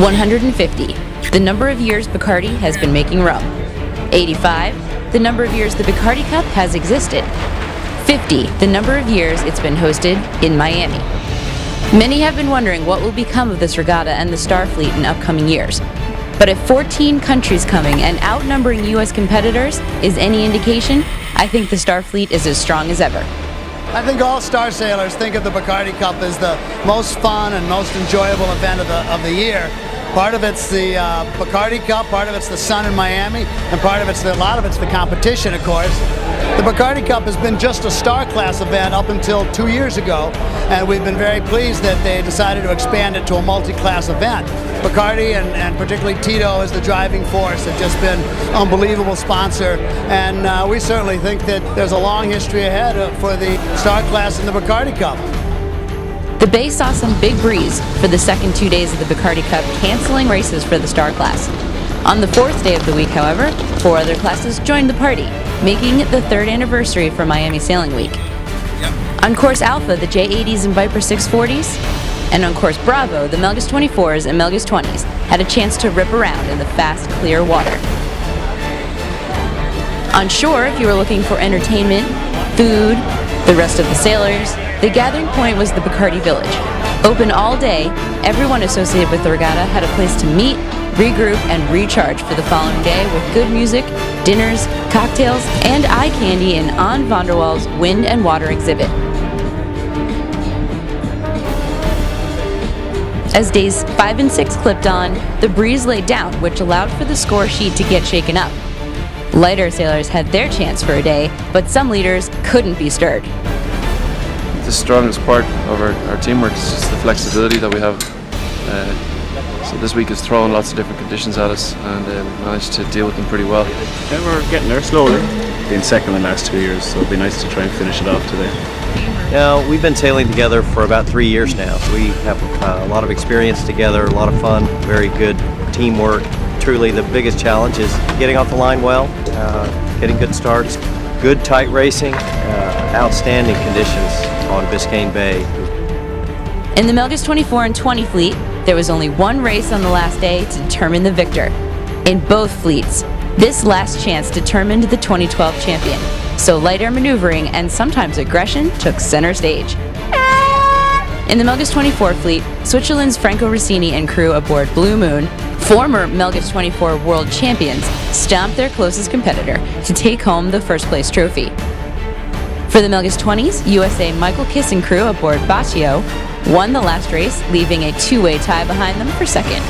150, the number of years Bacardi has been making rum. 85, the number of years the Bacardi Cup has existed. 50, the number of years it's been hosted in Miami. Many have been wondering what will become of this regatta and the Star Fleet in upcoming years. But if 14 countries coming and outnumbering U.S. competitors is any indication, I think the Star Fleet is as strong as ever. I think all star sailors think of the Bacardi Cup as the most fun and most enjoyable event of the year. Part of it's the Bacardi Cup, part of it's the sun in Miami, and part of it's a lot of it's the competition, of course. The Bacardi Cup has been just a star class event up until 2 years ago, and we've been very pleased that they decided to expand it to a multi-class event. Bacardi and particularly Tito is the driving force. They've just been an unbelievable sponsor, and we certainly think that there's a long history ahead for the star class in the Bacardi Cup. The Bay saw some big breeze for the second 2 days of the Bacardi Cup, canceling races for the Star class. On the fourth day of the week, however, 4 other classes joined the party, making it the 3rd anniversary for Miami Sailing Week. On Course Alpha, the J80s and Viper 640s, and on Course Bravo, the Melges 24s and Melges 20s had a chance to rip around in the fast, clear water. On shore, if you were looking for entertainment, food, the rest of the sailors, the gathering point was the Bacardi Village. Open all day, everyone associated with the regatta had a place to meet, regroup, and recharge for the following day with good music, dinners, cocktails, and eye candy in An van der Waals wind and water exhibit. As days 5 and 6 clipped on, the breeze laid down, which allowed for the score sheet to get shaken up. Lighter sailors had their chance for a day, but some leaders couldn't be stirred. The strongest part of our teamwork is just the flexibility that we have. So this week is throwing lots of different conditions at us, and we managed to deal with them pretty well. Yeah, we're getting there slowly. Been second the last 2 years, so it'll be nice to try and finish it off today. Now, we've been sailing together for about 3 years now. We have a lot of experience together, a lot of fun, very good teamwork. Truly, the biggest challenge is getting off the line well, getting good starts, good tight racing, outstanding conditions on Biscayne Bay. In the Melges 24 and 20 fleet, there was only one race on the last day to determine the victor. In both fleets, this last chance determined the 2012 champion, so lighter maneuvering and sometimes aggression took center stage. In the Melges 24 fleet, Switzerland's Franco Rossini and crew aboard Blue Moon, former Melges 24 world champions, stomped their closest competitor to take home the first place trophy. For the Melges 20s, USA Michael Kiss and crew aboard Baccio won the last race, leaving a 2-way tie behind them for second.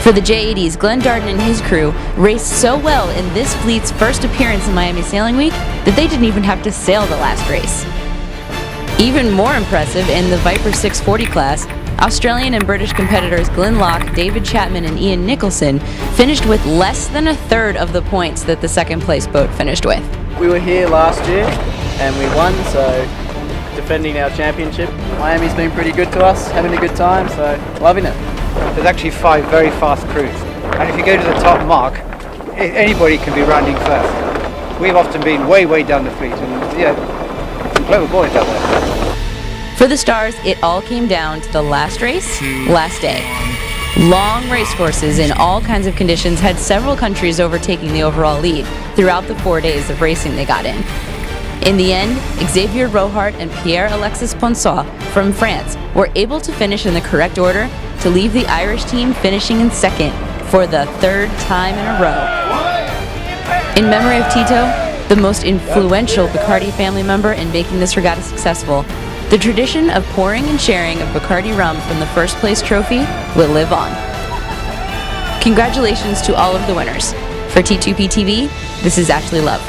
For the J80s, Glenn Darden and his crew raced so well in this fleet's first appearance in Miami Sailing Week that they didn't even have to sail the last race. Even more impressive, in the Viper 640 class, Australian and British competitors Glyn Locke, David Chapman, and Ian Nicholson finished with less than a third of the points that the second place boat finished with. We were here last year and we won, so defending our championship. Miami's been pretty good to us, having a good time, so loving it. There's actually 5 very fast crews, and if you go to the top mark, anybody can be rounding first. We've often been way down the fleet, and yeah, some clever boys out there. For the Stars, it all came down to the last race, last day. Long race courses in all kinds of conditions had several countries overtaking the overall lead throughout the 4 days of racing they got in. In the end, Xavier Rohart and Pierre-Alexis Ponceau from France were able to finish in the correct order to leave the Irish team finishing in second for the 3rd time in a row. In memory of Tito, the most influential Bacardi family member in making this regatta successful, the tradition of pouring and sharing of Bacardi rum from the first place trophy will live on. Congratulations to all of the winners. For T2P TV, this is Ashley Love.